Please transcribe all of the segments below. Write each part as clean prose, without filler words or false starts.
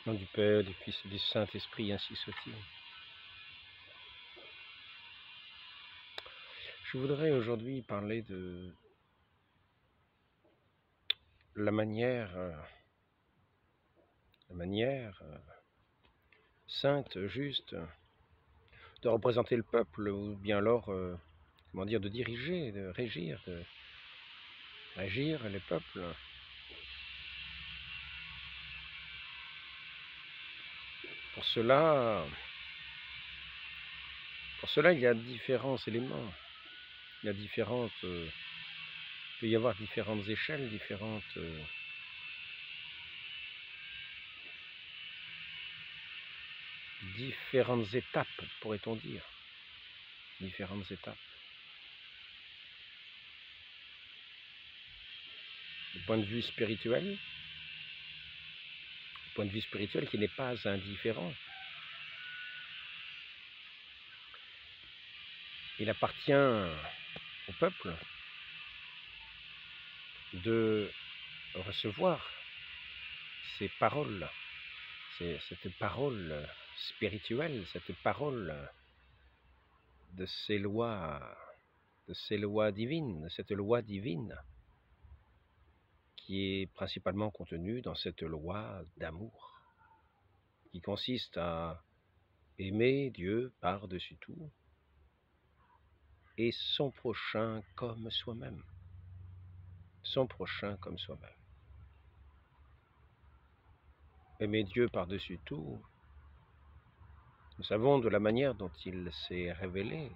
Au nom du Père, du Fils et du Saint-Esprit, ainsi soit-il. Je voudrais aujourd'hui parler de la manière sainte, juste, de représenter le peuple, ou bien alors, comment dire, de diriger, de régir les peuples. Pour cela, il y a différents éléments. Il y a il peut y avoir différentes échelles, différentes étapes, pourrait-on dire. Différentes étapes. Du point de vue spirituel, qui n'est pas indifférent. Il appartient au peuple de recevoir ces paroles, cette parole spirituelle, cette parole de ces lois divines, de cette loi divine qui est principalement contenue dans cette loi d'amour, qui consiste à aimer Dieu par-dessus tout et son prochain comme soi-même. Son prochain comme soi-même. Aimer Dieu par-dessus tout, nous savons de la manière dont il s'est révélé,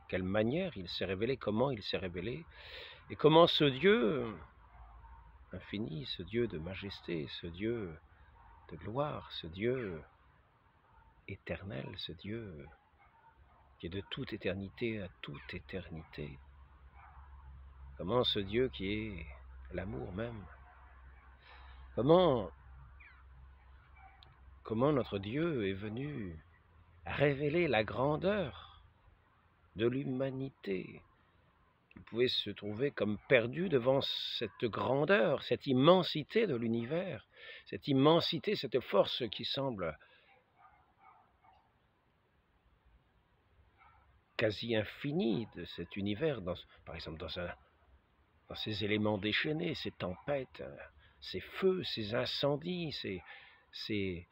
quelle manière il s'est révélé, comment il s'est révélé, et comment ce Dieu infini, ce Dieu de majesté, ce Dieu de gloire, ce Dieu éternel, ce Dieu qui est de toute éternité à toute éternité, comment ce Dieu qui est l'amour même, comment notre Dieu est venu révéler la grandeur de l'humanité, qui pouvait se trouver comme perdu devant cette grandeur, cette immensité de l'univers, cette immensité, cette force qui semble quasi infinie de cet univers, par exemple dans ces éléments déchaînés, ces tempêtes, ces feux, ces incendies, ces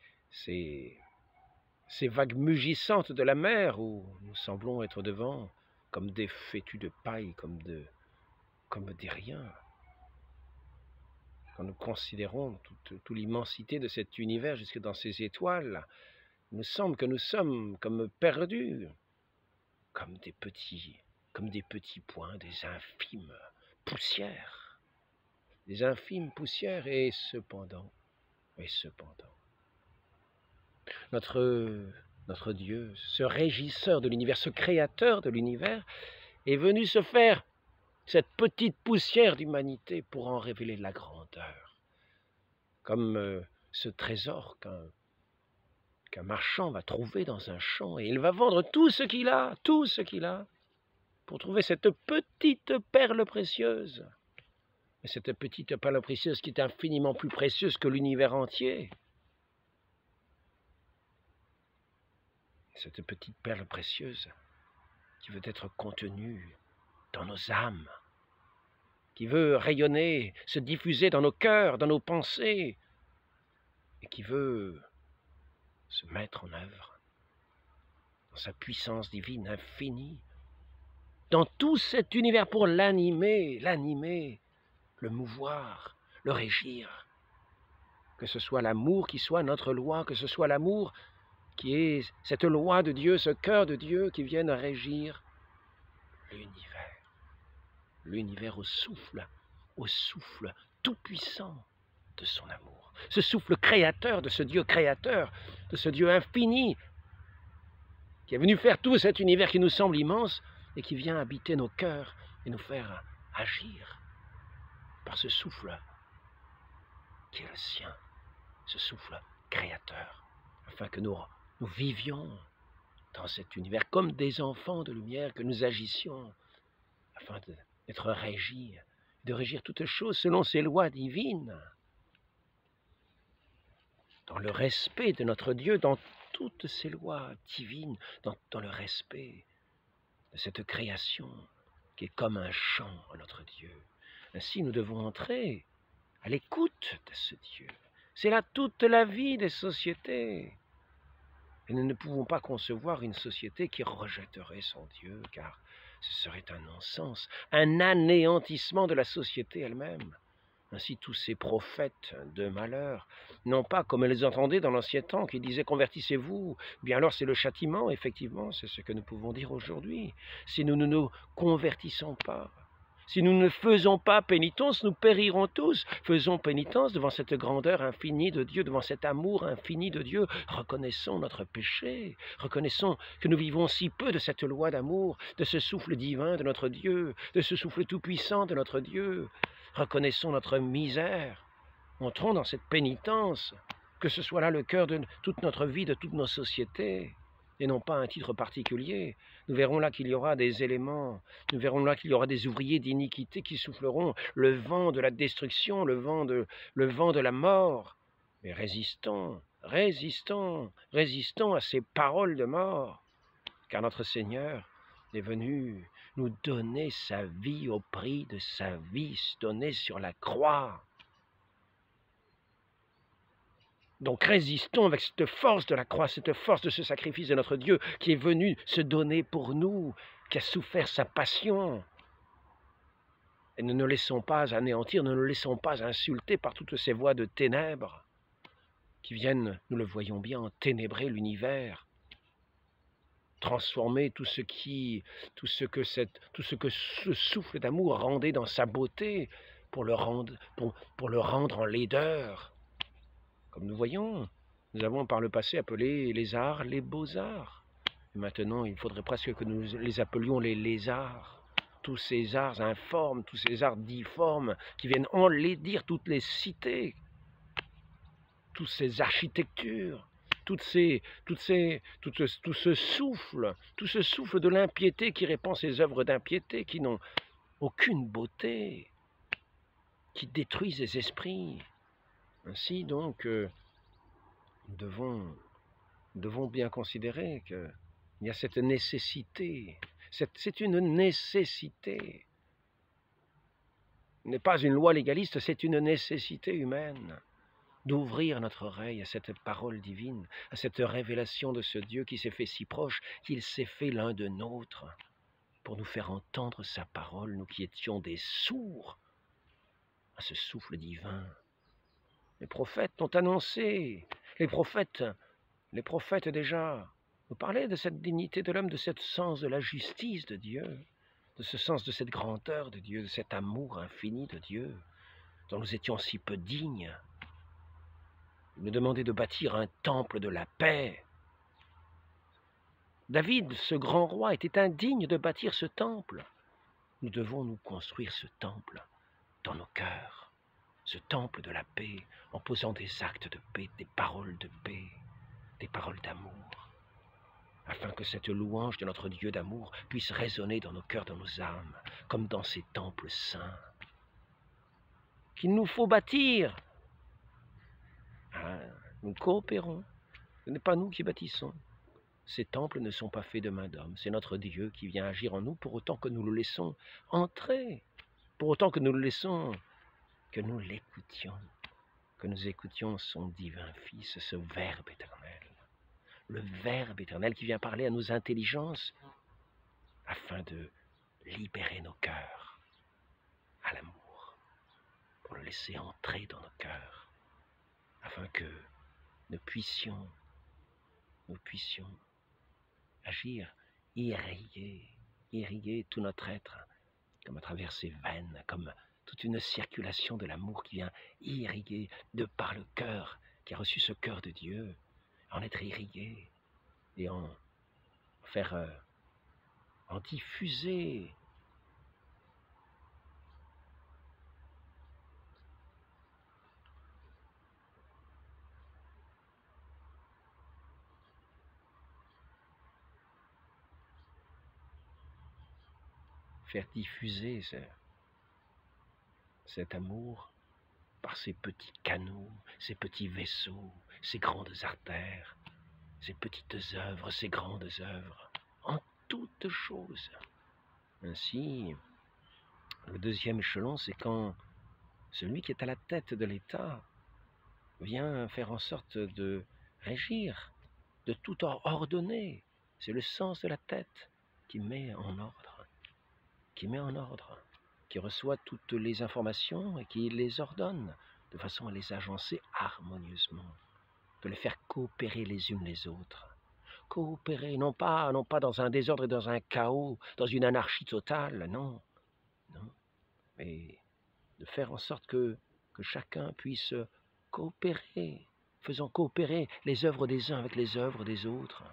vagues mugissantes de la mer où nous semblons être devant comme des fétus de paille, comme des riens. Quand nous considérons toute l'immensité de cet univers jusque dans ces étoiles, il nous semble que nous sommes comme perdus, comme des petits points, des infimes poussières, et cependant, notre Dieu, ce régisseur de l'univers, ce créateur de l'univers, est venu se faire cette petite poussière d'humanité pour en révéler la grandeur. Comme ce trésor qu'un marchand va trouver dans un champ, et il va vendre tout ce qu'il a, pour trouver cette petite perle précieuse. Et cette petite perle précieuse qui est infiniment plus précieuse que l'univers entier. Cette petite perle précieuse qui veut être contenue dans nos âmes, qui veut rayonner, se diffuser dans nos cœurs, dans nos pensées, et qui veut se mettre en œuvre dans sa puissance divine infinie, dans tout cet univers pour l'animer, le mouvoir, le régir. Que ce soit l'amour qui soit notre loi, que ce soit l'amour qui est cette loi de Dieu, ce cœur de Dieu qui vienne régir l'univers au souffle tout puissant de son amour. Ce souffle créateur de ce Dieu créateur, de ce Dieu infini, qui est venu faire tout cet univers qui nous semble immense et qui vient habiter nos cœurs et nous faire agir par ce souffle qui est le sien, ce souffle créateur, afin que nous vivions dans cet univers comme des enfants de lumière, que nous agissions afin d'être régis, de régir toutes choses selon ces lois divines. dans le respect de notre Dieu, dans toutes ses lois divines, dans le respect de cette création qui est comme un chant à notre Dieu. Ainsi, nous devons entrer à l'écoute de ce Dieu. C'est là toute la vie des sociétés. Et nous ne pouvons pas concevoir une société qui rejetterait son Dieu, car ce serait un non-sens, un anéantissement de la société elle-même. Ainsi, tous ces prophètes de malheur, non pas comme elles les entendaient dans l'ancien temps, qui disaient « convertissez-vous », bien alors c'est le châtiment, effectivement, c'est ce que nous pouvons dire aujourd'hui. Si nous ne nous convertissons pas, si nous ne faisons pas pénitence, nous périrons tous. Faisons pénitence devant cette grandeur infinie de Dieu, devant cet amour infini de Dieu. Reconnaissons notre péché, reconnaissons que nous vivons si peu de cette loi d'amour, de ce souffle divin de notre Dieu, de ce souffle tout-puissant de notre Dieu. Reconnaissons notre misère, entrons dans cette pénitence, que ce soit là le cœur de toute notre vie, de toutes nos sociétés, et non pas un titre particulier. Nous verrons là qu'il y aura des éléments, nous verrons là qu'il y aura des ouvriers d'iniquité qui souffleront le vent de la destruction, le vent de la mort. Mais résistons, résistons, résistons à ces paroles de mort, car notre Seigneur est venu nous donner sa vie au prix de sa vie donnée sur la croix. Donc résistons avec cette force de la croix, cette force de ce sacrifice de notre Dieu qui est venu se donner pour nous, qui a souffert sa passion. Et ne nous laissons pas anéantir, ne nous laissons pas insulter par toutes ces voix de ténèbres qui viennent, nous le voyons bien, enténébrer l'univers, transformer tout ce que ce souffle d'amour rendait dans sa beauté pour le rendre en laideur. Comme nous voyons, nous avons par le passé appelé les arts les beaux-arts. Maintenant, il faudrait presque que nous les appelions les lézards. Tous ces arts informes, tous ces arts difformes qui viennent enlaidir toutes les cités, toutes ces architectures, tout ce souffle de l'impiété qui répand ces œuvres d'impiété qui n'ont aucune beauté, qui détruisent les esprits. Ainsi donc, nous devons bien considérer qu'il y a cette nécessité, c'est une nécessité. Ce n'est pas une loi légaliste, c'est une nécessité humaine d'ouvrir notre oreille à cette parole divine, à cette révélation de ce Dieu qui s'est fait si proche, qu'il s'est fait l'un de nôtres, pour nous faire entendre sa parole, nous qui étions des sourds à ce souffle divin. Les prophètes ont annoncé, les prophètes déjà nous parlaient de cette dignité de l'homme, de ce sens de la justice de Dieu, de ce sens de cette grandeur de Dieu, de cet amour infini de Dieu, dont nous étions si peu dignes. Il nous demandait de bâtir un temple de la paix. David, ce grand roi, était indigne de bâtir ce temple. Nous devons nous construire ce temple dans nos cœurs, ce temple de la paix, en posant des actes de paix, des paroles de paix, des paroles d'amour, afin que cette louange de notre Dieu d'amour puisse résonner dans nos cœurs, dans nos âmes, comme dans ces temples saints qu'il nous faut bâtir. Nous coopérons, ce n'est pas nous qui bâtissons. Ces temples ne sont pas faits de main d'homme, c'est notre Dieu qui vient agir en nous pour autant que nous le laissons entrer, pour autant que nous le laissons, que nous l'écoutions, que nous écoutions son divin Fils, ce Verbe éternel. Le Verbe éternel qui vient parler à nos intelligences afin de libérer nos cœurs à l'amour, pour le laisser entrer dans nos cœurs, afin que nous puissions agir, irriguer tout notre être, comme à travers ces veines, comme toute une circulation de l'amour qui vient irriguer de par le cœur, qui a reçu ce cœur de Dieu, en être irrigué et en diffuser cet amour par ces petits canaux, ces petits vaisseaux, ces grandes artères, ces petites œuvres, ces grandes œuvres, en toutes choses. Ainsi, le deuxième échelon, c'est quand celui qui est à la tête de l'État vient faire en sorte de régir, de tout ordonner. C'est le sens de la tête qui met en ordre, qui reçoit toutes les informations et qui les ordonne de façon à les agencer harmonieusement, de les faire coopérer les unes les autres. Coopérer, non pas dans un désordre et dans un chaos, dans une anarchie totale, non, mais de faire en sorte que chacun puisse coopérer, faisant coopérer les œuvres des uns avec les œuvres des autres.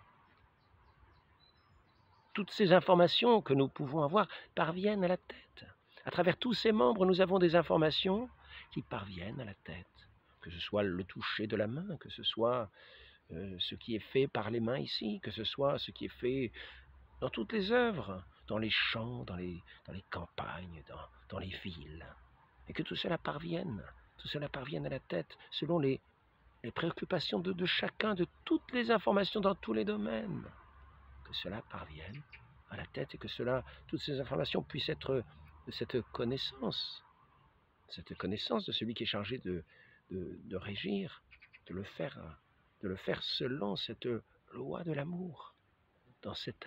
Toutes ces informations que nous pouvons avoir parviennent à la tête. À travers tous ces membres, nous avons des informations qui parviennent à la tête. Que ce soit le toucher de la main, que ce soit ce qui est fait par les mains ici, que ce soit ce qui est fait dans toutes les œuvres, dans les champs, dans les campagnes, dans les villes. Et que tout cela parvienne à la tête selon les préoccupations de chacun, de toutes les informations dans tous les domaines. Que cela parvienne à la tête et que toutes ces informations puissent être de cette connaissance de celui qui est chargé de régir, de le faire selon cette loi de l'amour, dans cet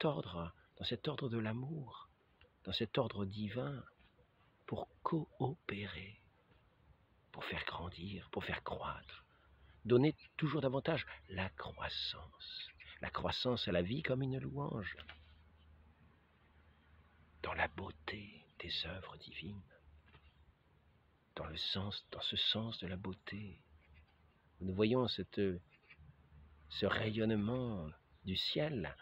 ordre de l'amour, dans cet ordre divin, pour coopérer, pour faire grandir, pour faire croître, donner toujours davantage la croissance à la vie comme une louange, dans la beauté des œuvres divines, dans ce sens de la beauté. Nous voyons ce rayonnement du ciel,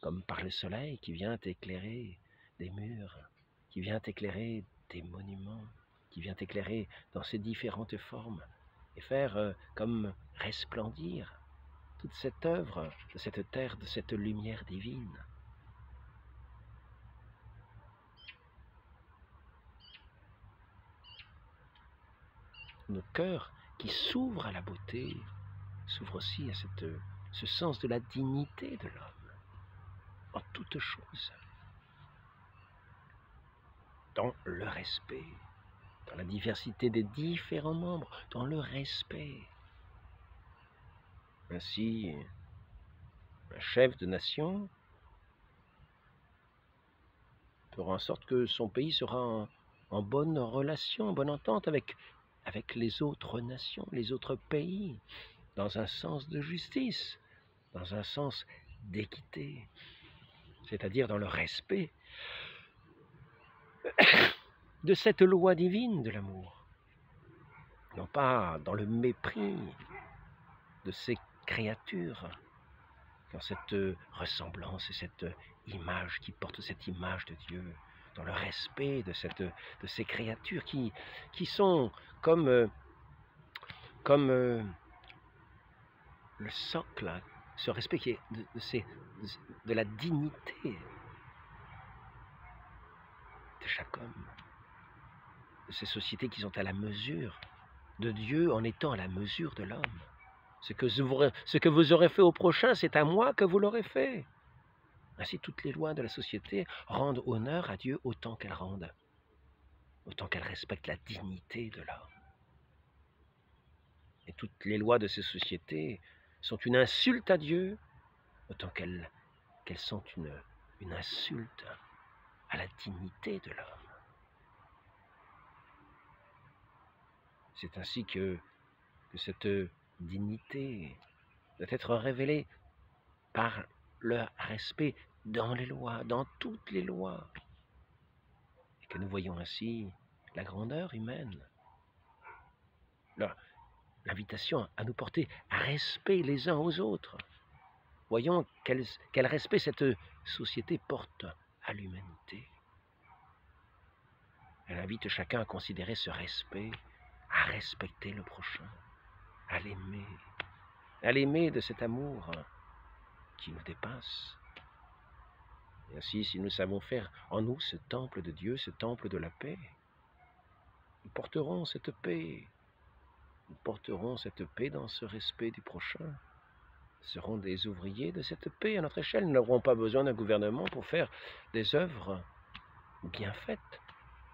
comme par le soleil qui vient éclairer des murs, qui vient éclairer des monuments, qui vient éclairer dans ses différentes formes, et faire comme resplendir toute cette œuvre de cette terre, de cette lumière divine. Nos cœurs qui s'ouvrent à la beauté s'ouvrent aussi à ce sens de la dignité de l'homme, en toute chose, dans le respect, dans la diversité des différents membres, dans le respect. Ainsi, un chef de nation fera en sorte que son pays sera en bonne relation, en bonne entente avec les autres nations, les autres pays, dans un sens de justice, dans un sens d'équité, c'est-à-dire dans le respect de cette loi divine de l'amour, non pas dans le mépris de ces créatures, dans cette ressemblance et cette image qui porte cette image de Dieu, dans le respect de ces créatures qui sont comme le socle, ce respect qui est de la dignité de chaque homme, de ces sociétés qui sont à la mesure de Dieu en étant à la mesure de l'homme. Ce que vous aurez fait au prochain, c'est à moi que vous l'aurez fait. Ainsi, toutes les lois de la société rendent honneur à Dieu autant qu'elles respectent la dignité de l'homme. Et toutes les lois de ces sociétés sont une insulte à Dieu autant qu'elles sont une insulte à la dignité de l'homme. C'est ainsi que cette dignité doit être révélée par le respect dans les lois, dans toutes les lois, et que nous voyons ainsi la grandeur humaine, l'invitation à nous porter à respect les uns aux autres. Voyons quel respect cette société porte à l'humanité. Elle invite chacun à considérer ce respect, à respecter le prochain, à l'aimer de cet amour qui nous dépasse. Et ainsi, si nous savons faire en nous ce temple de Dieu, ce temple de la paix, Nous porterons cette paix. Nous porterons cette paix dans ce respect du prochain. Nous serons des ouvriers de cette paix à notre échelle. Nous n'aurons pas besoin d'un gouvernement pour faire des œuvres bien faites.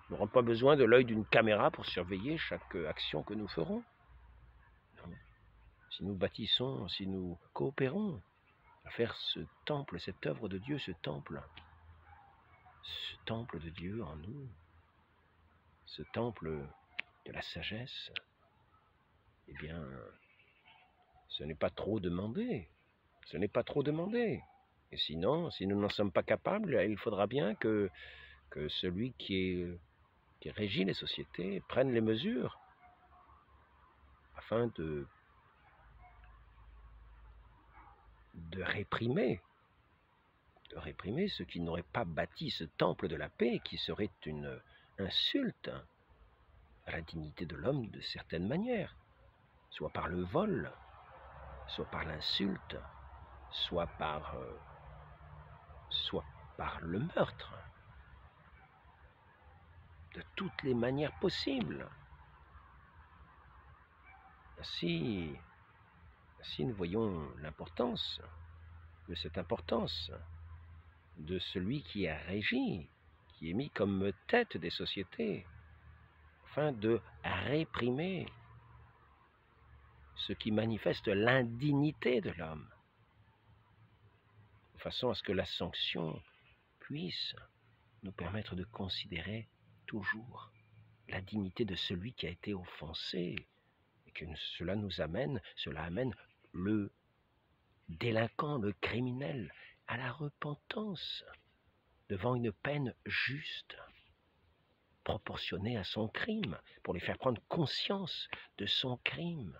Nous n'aurons pas besoin de l'œil d'une caméra pour surveiller chaque action que nous ferons. Non. Si nous bâtissons, si nous coopérons à faire ce temple, cette œuvre de Dieu, ce temple de Dieu en nous, ce temple de la sagesse, eh bien, ce n'est pas trop demandé. Ce n'est pas trop demandé. Et sinon, si nous n'en sommes pas capables, il faudra bien que celui qui régit les sociétés prenne les mesures afin de réprimer ceux qui n'auraient pas bâti ce temple de la paix, qui serait une insulte à la dignité de l'homme de certaines manières, soit par le vol, soit par l'insulte, soit par le meurtre, de toutes les manières possibles. Ainsi nous voyons l'importance de cette importance de celui qui a régi, qui est mis comme tête des sociétés, afin de réprimer ce qui manifeste l'indignité de l'homme, de façon à ce que la sanction puisse nous permettre de considérer toujours la dignité de celui qui a été offensé, et que cela amène le délinquant, le criminel, à la repentance devant une peine juste, proportionnée à son crime, pour lui faire prendre conscience de son crime.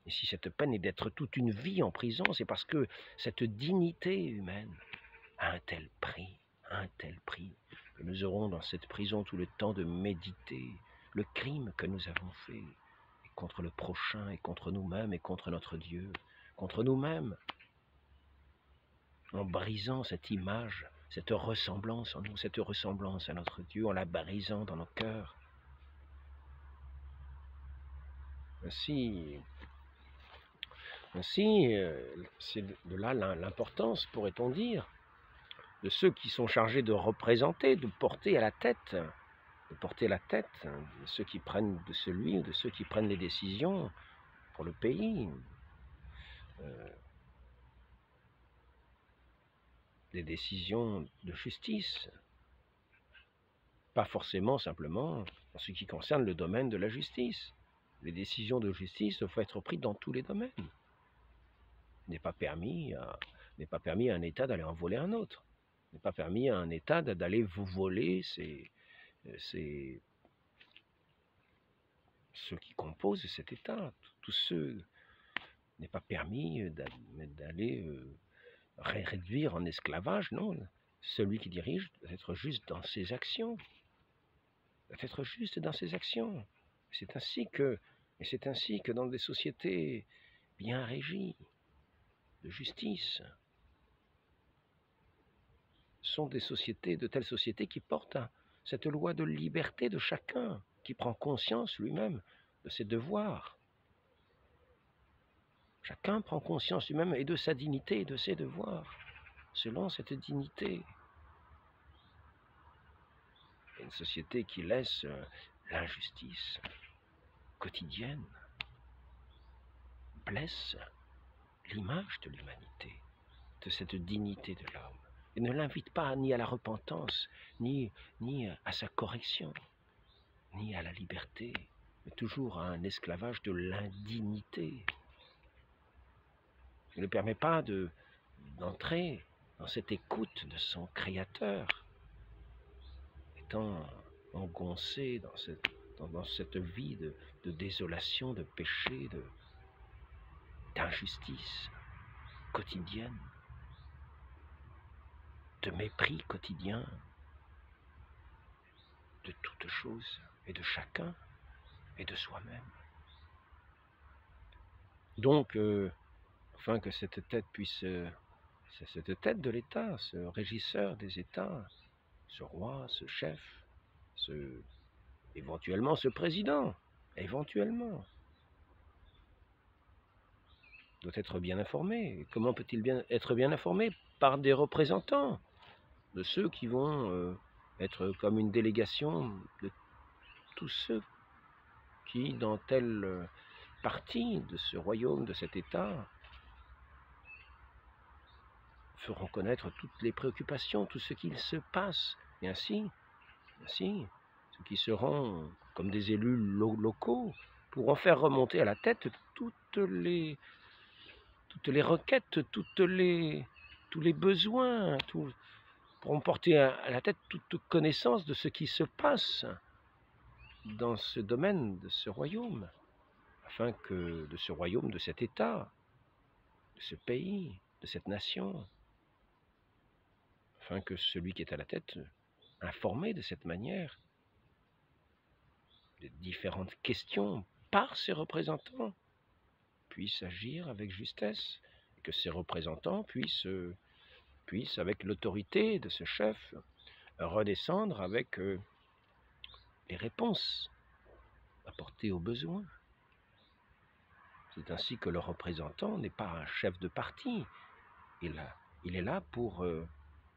Et si cette peine est d'être toute une vie en prison, c'est parce que cette dignité humaine a un tel prix, que nous aurons dans cette prison tout le temps de méditer le crime que nous avons fait, et contre le prochain, et contre nous-mêmes, et contre notre Dieu, contre nous-mêmes, en brisant cette image, cette ressemblance en nous, cette ressemblance à notre Dieu, en la brisant dans nos cœurs. Ainsi, c'est de là l'importance, pourrait-on dire, de ceux qui sont chargés de représenter, de porter la tête, de ceux qui prennent de celui ou de ceux qui prennent les décisions pour le pays, des décisions de justice, pas forcément simplement en ce qui concerne le domaine de la justice. Les décisions de justice doivent être prises dans tous les domaines. Il n'est pas permis à un État d'aller en voler un autre. Il n'est pas permis à un État d'aller vous voler ceux qui composent cet État. Tous ceux. Il n'est pas permis d'aller réduire en esclavage, non. Celui qui dirige doit être juste dans ses actions. C'est ainsi que dans des sociétés bien régies de justice, sont de telles sociétés qui portent cette loi de liberté de chacun, qui prend conscience lui-même de ses devoirs. Chacun prend conscience lui-même et de sa dignité et de ses devoirs, selon cette dignité. Une société qui laisse l'injustice quotidienne blesse l'image de l'humanité, de cette dignité de l'homme, et ne l'invite pas ni à la repentance, ni à sa correction, ni à la liberté, mais toujours à un esclavage de l'indignité. Il ne permet pas d'entrer dans cette écoute de son Créateur, étant engoncé dans cette vie de désolation, de péché, d'injustice quotidienne, de mépris quotidien de toutes choses et de chacun et de soi-même. Donc, afin que cette tête cette tête de l'État, ce régisseur des États, ce roi, ce chef, éventuellement ce président, éventuellement, doit être bien informé. Et comment peut-il être bien informé? Par des représentants, de ceux qui vont être comme une délégation de tous ceux qui, dans telle partie de ce royaume, de cet État, feront connaître toutes les préoccupations, tout ce qu'il se passe. Et ainsi, ceux qui seront comme des élus locaux pourront faire remonter à la tête toutes les requêtes, tous les besoins, pourront porter à la tête toute connaissance de ce qui se passe dans ce domaine de ce royaume, afin que de ce royaume, de cet État, de ce pays, de cette nation, afin que celui qui est à la tête, informé de cette manière, de différentes questions par ses représentants, puisse agir avec justesse, et que ces représentants puissent avec l'autorité de ce chef, redescendre avec les réponses apportées aux besoins. C'est ainsi que le représentant n'est pas un chef de parti. Il est là pour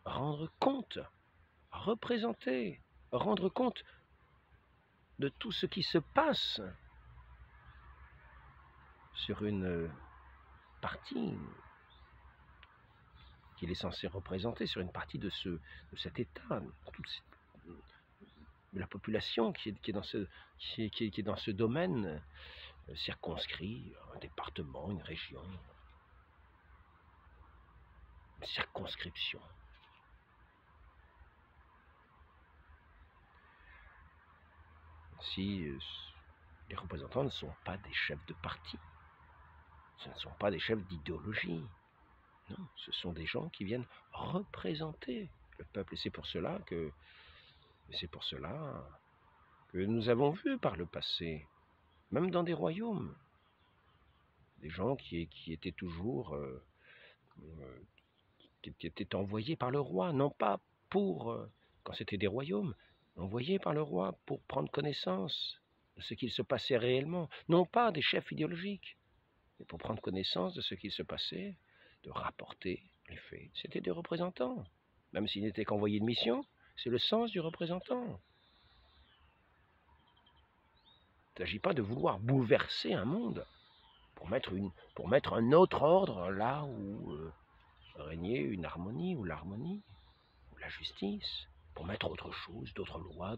rendre compte, représenter, rendre compte de tout ce qui se passe sur une partie qu'il est censé représenter, sur une partie de cet État, de la population qui est dans ce domaine circonscrit, un département, une région, une circonscription. Si les représentants ne sont pas des chefs de parti, ce ne sont pas des chefs d'idéologie, non, ce sont des gens qui viennent représenter le peuple. Et c'est pour cela que nous avons vu par le passé, même dans des royaumes, des gens qui étaient toujours qui étaient envoyés par le roi, non pas pour, quand c'était des royaumes, envoyés par le roi pour prendre connaissance de ce qu'il se passait réellement, non pas des chefs idéologiques, mais pour prendre connaissance de ce qu'il se passait, de rapporter les faits. C'était des représentants, même s'ils n'étaient qu'envoyés de mission, c'est le sens du représentant. Il ne s'agit pas de vouloir bouleverser un monde pour mettre un autre ordre là où régnait une harmonie ou l'harmonie, ou la justice, pour mettre autre chose, d'autres lois,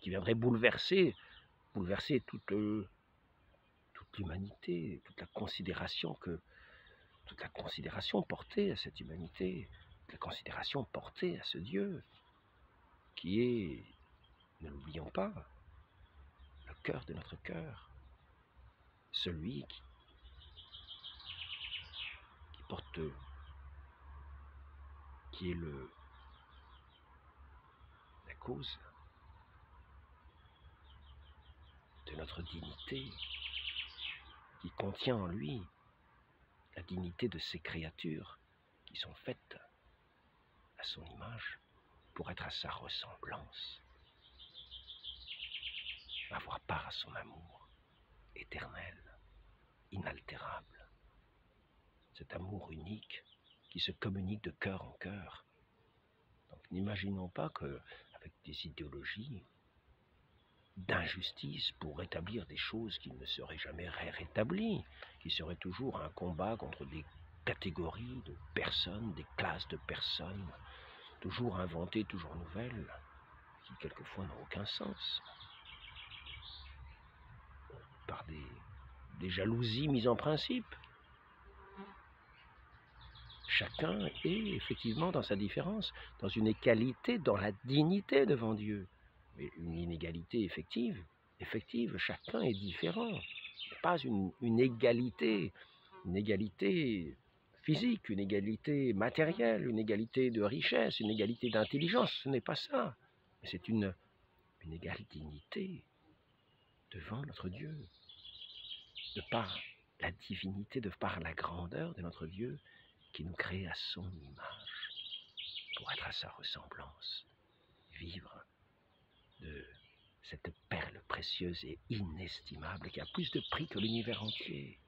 qui viendraient bouleverser toute l'humanité, toute la considération portée à cette humanité, toute la considération portée à ce Dieu, qui est, ne l'oublions pas, le cœur de notre cœur, celui qui porte, qui est la cause de notre dignité, qui contient en lui la dignité de ces créatures qui sont faites à son image pour être à sa ressemblance, avoir part à son amour éternel, inaltérable, cet amour unique qui se communique de cœur en cœur. Donc n'imaginons pas qu'avec des idéologies d'injustice pour rétablir des choses qui ne seraient jamais rétablies, qui seraient toujours un combat contre des catégories de personnes, des classes de personnes, toujours inventées, toujours nouvelles, qui quelquefois n'ont aucun sens, par des jalousies mises en principe. Chacun est effectivement dans sa différence, dans une égalité, dans la dignité devant Dieu. Mais une inégalité effective, chacun est différent. Pas une égalité physique, une égalité matérielle, une égalité de richesse, une égalité d'intelligence, ce n'est pas ça. Mais c'est une égale dignité devant notre Dieu, de par la divinité, de par la grandeur de notre Dieu qui nous crée à son image, pour être à sa ressemblance, vivre de cette perle précieuse et inestimable qui a plus de prix que l'univers entier,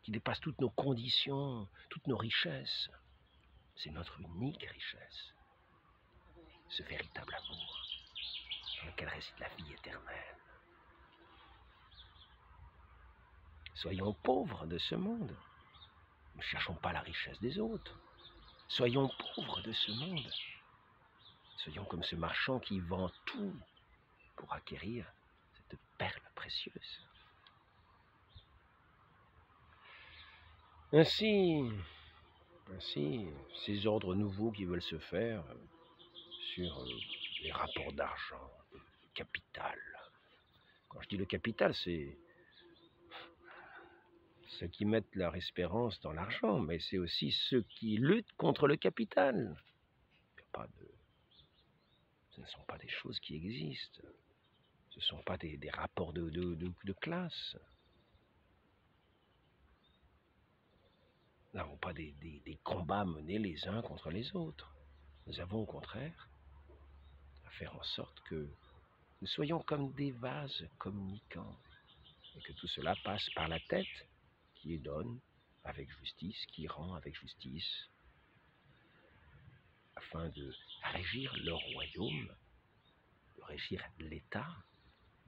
qui dépasse toutes nos conditions, toutes nos richesses. C'est notre unique richesse, ce véritable amour dans lequel réside la vie éternelle. Soyons pauvres de ce monde, ne cherchons pas la richesse des autres. Soyons pauvres de ce monde, soyons comme ce marchand qui vend tout pour acquérir cette perle précieuse. Ainsi, ces ordres nouveaux qui veulent se faire sur les rapports d'argent, le capital. Quand je dis le capital, c'est ceux qui mettent leur espérance dans l'argent, mais c'est aussi ceux qui luttent contre le capital. Ce ne sont pas des choses qui existent. Ce ne sont pas des rapports de classe. Nous n'avons pas des combats menés les uns contre les autres. Nous avons au contraire à faire en sorte que nous soyons comme des vases communicants et que tout cela passe par la tête qui donne avec justice, qui rend avec justice, afin de régir le royaume, de régir l'État,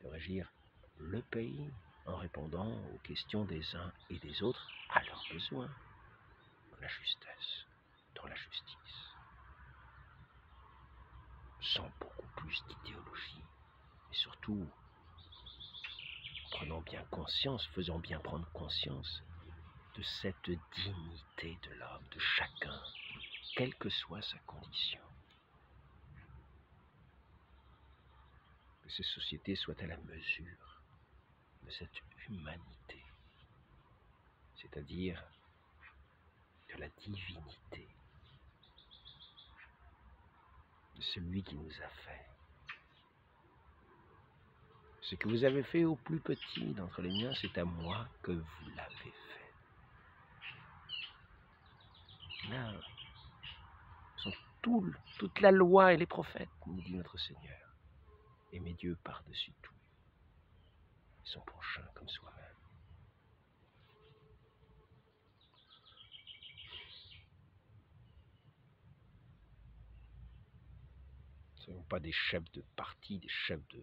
de régir le pays en répondant aux questions des uns et des autres à leurs besoins, dans la justesse, dans la justice, sans beaucoup plus d'idéologie, et surtout prenons bien conscience, faisons bien prendre conscience de cette dignité de l'homme, de chacun, quelle que soit sa condition. Que ces sociétés soient à la mesure de cette humanité, c'est-à-dire de la divinité de celui qui nous a fait. Ce que vous avez fait au plus petit d'entre les miens, c'est à moi que vous l'avez fait. Là sont toute la loi et les prophètes, nous dit notre Seigneur. Aimez Dieu par-dessus tout, et son prochain comme soi-même. Nous ne sommes pas des chefs de parti, des chefs de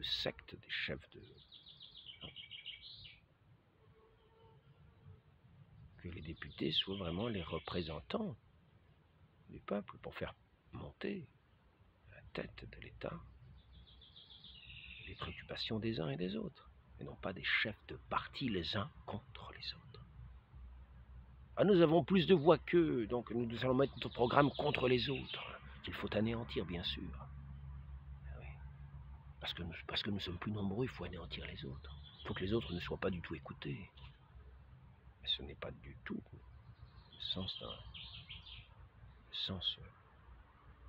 secte, des chefs de... Non. Que les députés soient vraiment les représentants du peuple pour faire monter à la tête de l'État les préoccupations des uns et des autres, et non pas des chefs de parti les uns contre les autres. Ah, nous avons plus de voix qu'eux, donc nous allons mettre notre programme contre les autres, qu'il faut anéantir, bien sûr. Oui. Parce que nous sommes plus nombreux, il faut anéantir les autres. Il faut que les autres ne soient pas du tout écoutés. Mais ce n'est pas du tout le sens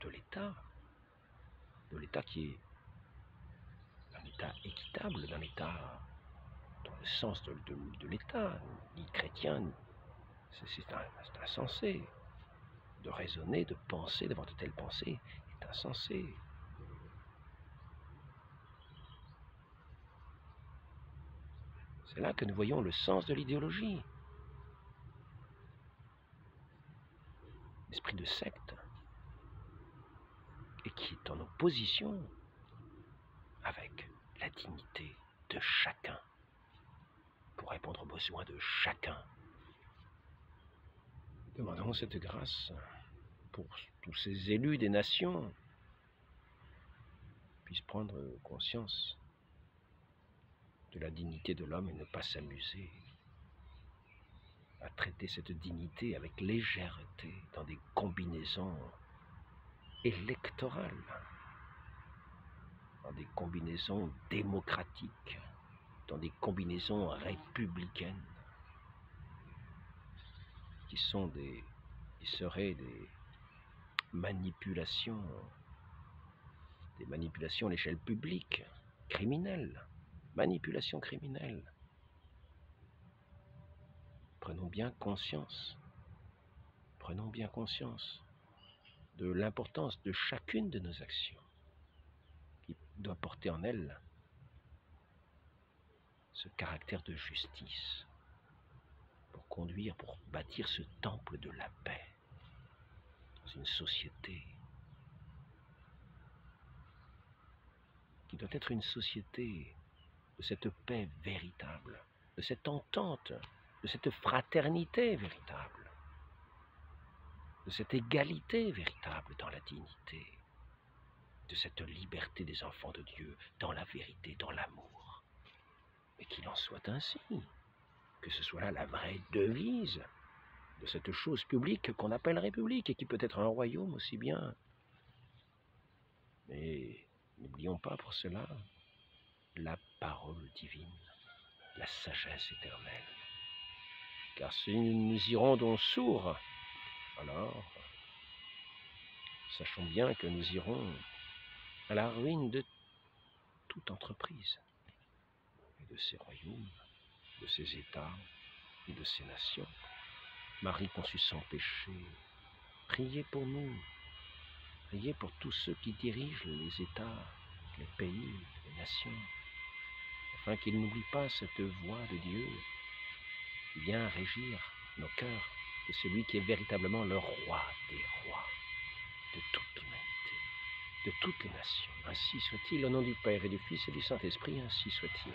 de l'État qui est un État équitable, d'un État dans le sens de l'État, ni chrétien, c'est insensé. De raisonner, de penser, d'avoir de telles pensées, est insensé. C'est là que nous voyons le sens de l'idéologie. L'esprit de secte, et qui est en opposition avec la dignité de chacun, pour répondre aux besoins de chacun. Demandons cette grâce pour tous ces élus des nations puissent prendre conscience de la dignité de l'homme et ne pas s'amuser à traiter cette dignité avec légèreté dans des combinaisons électorales, dans des combinaisons démocratiques, dans des combinaisons républicaines, qui seraient des manipulations à l'échelle publique, criminelles, manipulations criminelles. Prenons bien conscience de l'importance de chacune de nos actions, qui doit porter en elle ce caractère de justice pour conduire, pour bâtir ce temple de la paix dans une société qui doit être une société de cette paix véritable, de cette entente, de cette fraternité véritable, de cette égalité véritable dans la dignité, de cette liberté des enfants de Dieu dans la vérité, dans l'amour. Et qu'il en soit ainsi, que ce soit là la vraie devise de cette chose publique qu'on appelle République et qui peut être un royaume aussi bien. Mais n'oublions pas pour cela la parole divine, la sagesse éternelle. Car si nous y rendons sourds, alors sachons bien que nous irons à la ruine de toute entreprise, et de ces royaumes, de ces États et de ces nations. Marie conçue sans péché, priez pour nous, priez pour tous ceux qui dirigent les États, les pays, les nations, afin qu'ils n'oublient pas cette voix de Dieu qui vient régir nos cœurs, de celui qui est véritablement le roi des rois, de toute l'humanité, de toutes les nations. Ainsi soit-il, au nom du Père et du Fils et du Saint-Esprit, ainsi soit-il.